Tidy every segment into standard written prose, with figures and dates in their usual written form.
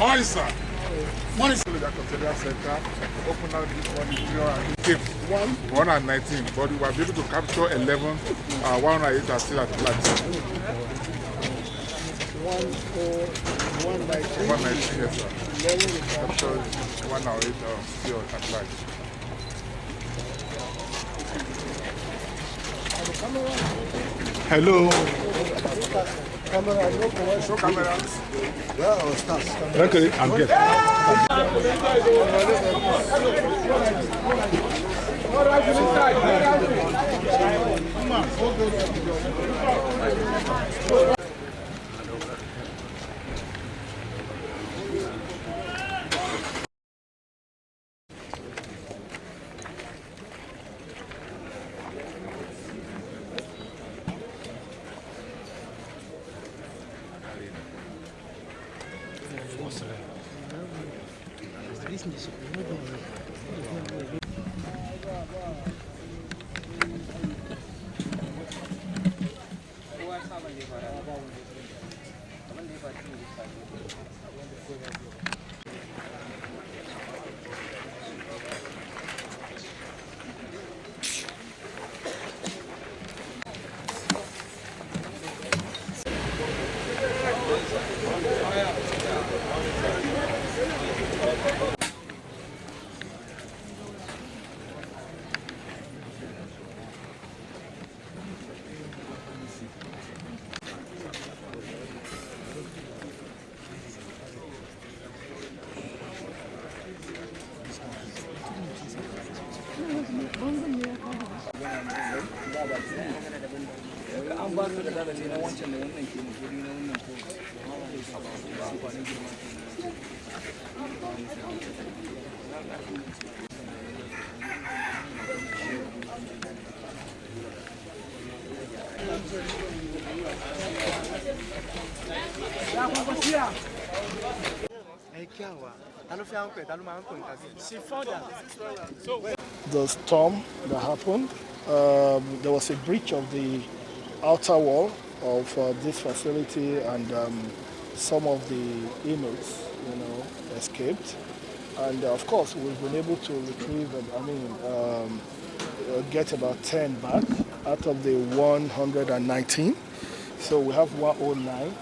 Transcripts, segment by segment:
Morning, sir. Morning, Nigeria Correctional Centre. Open out this one came 119, but we were able to capture 11. 108 are still at large. 119, yes, sir. Capture 108 are still at large. Hello. Show cameras. Okay, I'm good. The storm that happened, there was a breach of the outer wall of this facility, and some of the inmates, escaped. And of course, we've been able to retrieve, get about 10 back out of the 119. So we have 109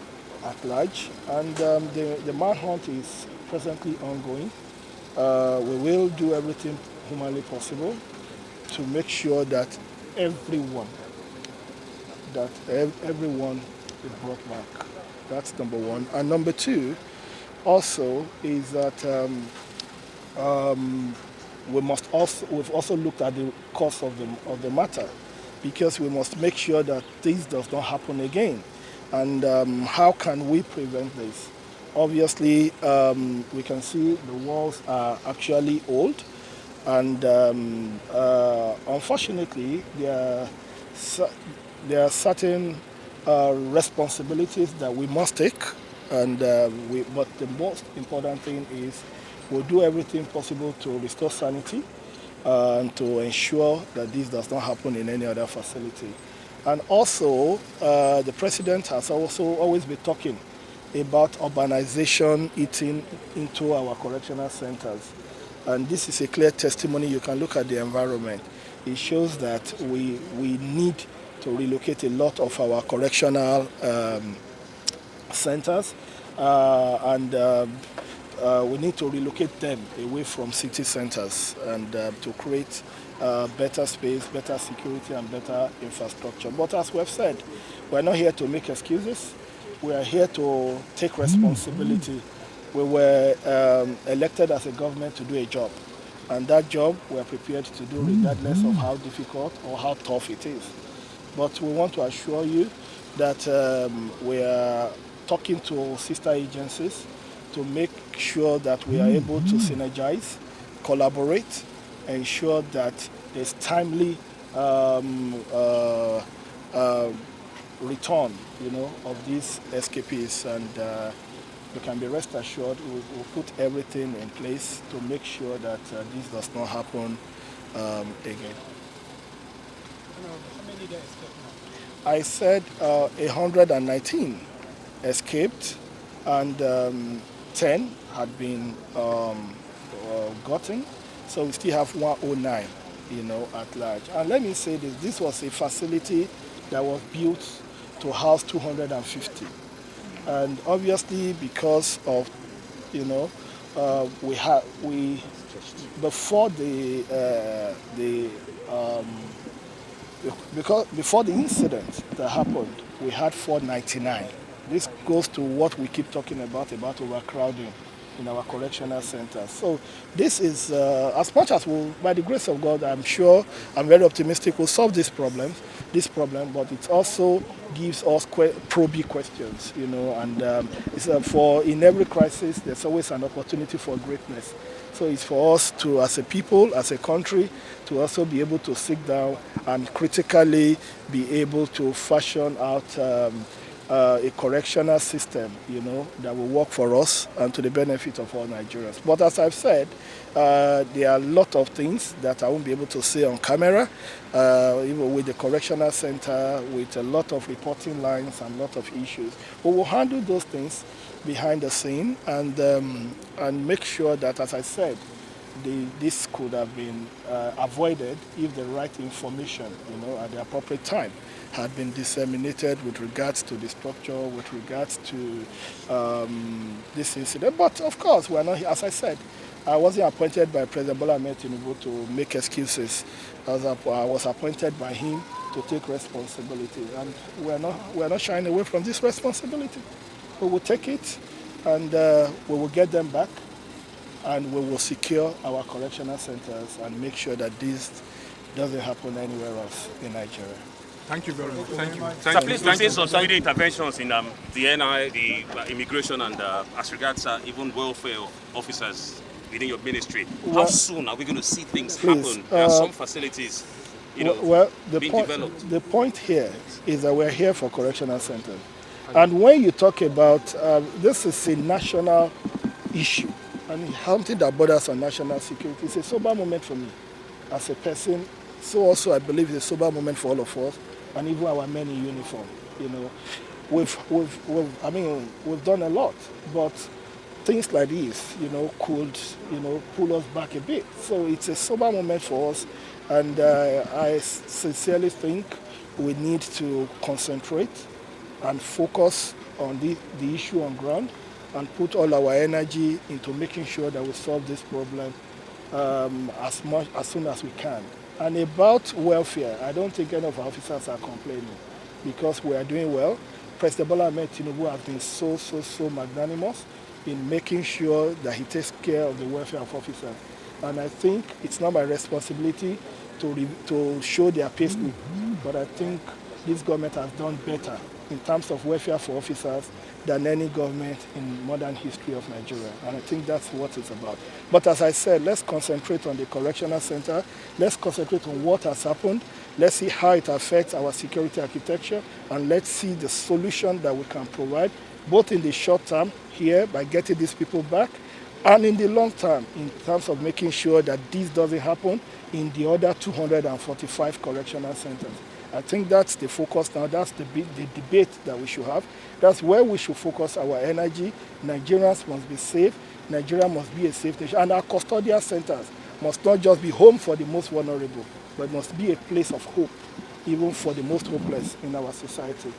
at large, and the manhunt is presently ongoing. We will do everything humanly possible to make sure that everyone is brought back. That's number one. And number two also is that we've also looked at the cause of the matter, because we must make sure that this does not happen again. And how can we prevent this? Obviously, we can see the walls are actually old, and unfortunately, there are certain responsibilities that we must take, and but the most important thing is we'll do everything possible to restore sanity and to ensure that this does not happen in any other facility. And also, the president has also always been talking about urbanization eating into our correctional centers. And this is a clear testimony. You can look at the environment. It shows that we need to relocate a lot of our correctional centers, and we need to relocate them away from city centers, and to create better space, better security, and better infrastructure. But as we've said, we're not here to make excuses. We are here to take responsibility. We were elected as a government to do a job, and that job we are prepared to do regardless of how difficult or how tough it is. But we want to assure you that we are talking to sister agencies to make sure that we are able to synergize, collaborate, ensure that there's timely return, of these escapees, and you can be rest assured we'll put everything in place to make sure that this does not happen again. How many did escape now? I said 119 escaped, and 10 had been gotten, so we still have 109, at large. And let me say this was a facility that was built to house 250. And obviously because of, before the incident that happened, we had 499. This goes to what we keep talking about overcrowding in our correctional centers. So this is, as much as by the grace of God, I'm very optimistic we'll solve this problem, but it also gives us probing questions, and in every crisis, there's always an opportunity for greatness. So it's for us to, as a people, as a country, to also be able to sit down and critically be able to fashion out a correctional system, that will work for us and to the benefit of all Nigerians. But as I've said, there are a lot of things that I won't be able to say on camera, even with the correctional center, with a lot of reporting lines and a lot of issues. We will handle those things behind the scene and make sure that, as I said, this could have been avoided if the right information, at the appropriate time had been disseminated with regards to the structure, with regards to this incident. But of course, we're not, as I said, I wasn't appointed by President Bola Ahmed Tinubu to make excuses. I was appointed by him to take responsibility, and we're not shying away from this responsibility. We will take it, and we will get them back, and we will secure our correctional centers and make sure that this doesn't happen anywhere else in Nigeria. Thank you very much. Thank you. Sir, please to say some speedy interventions in the NI, the immigration, and as regards even welfare officers within your ministry. How soon are we going to see things happen? There are some facilities, being developed. The point here is that we're here for correctional centers. And when you talk about, this is a national issue, and something that borders on national security. It's a sober moment for me as a person. So also I believe it's a sober moment for all of us, and even our men in uniform. We've done a lot, but things like this, could, pull us back a bit. So it's a sober moment for us, and I sincerely think we need to concentrate and focus on the issue on ground and put all our energy into making sure that we solve this problem as soon as we can. And about welfare, I don't think any of our officers are complaining because we are doing well. President Bola Ahmed Tinubu has been so magnanimous in making sure that he takes care of the welfare of officers. And I think it's not my responsibility to show their payslip, but I think this government has done better in terms of welfare for officers than any government in modern history of Nigeria. And I think that's what it's about. But as I said, let's concentrate on the correctional center. Let's concentrate on what has happened. Let's see how it affects our security architecture. And let's see the solution that we can provide, both in the short term here by getting these people back, and in the long term in terms of making sure that this doesn't happen in the other 245 correctional centers. I think that's the focus now. That's the debate that we should have. That's where we should focus our energy. Nigerians must be safe. Nigeria must be a safe nation. And our custodial centers must not just be home for the most vulnerable, but must be a place of hope, even for the most hopeless in our society.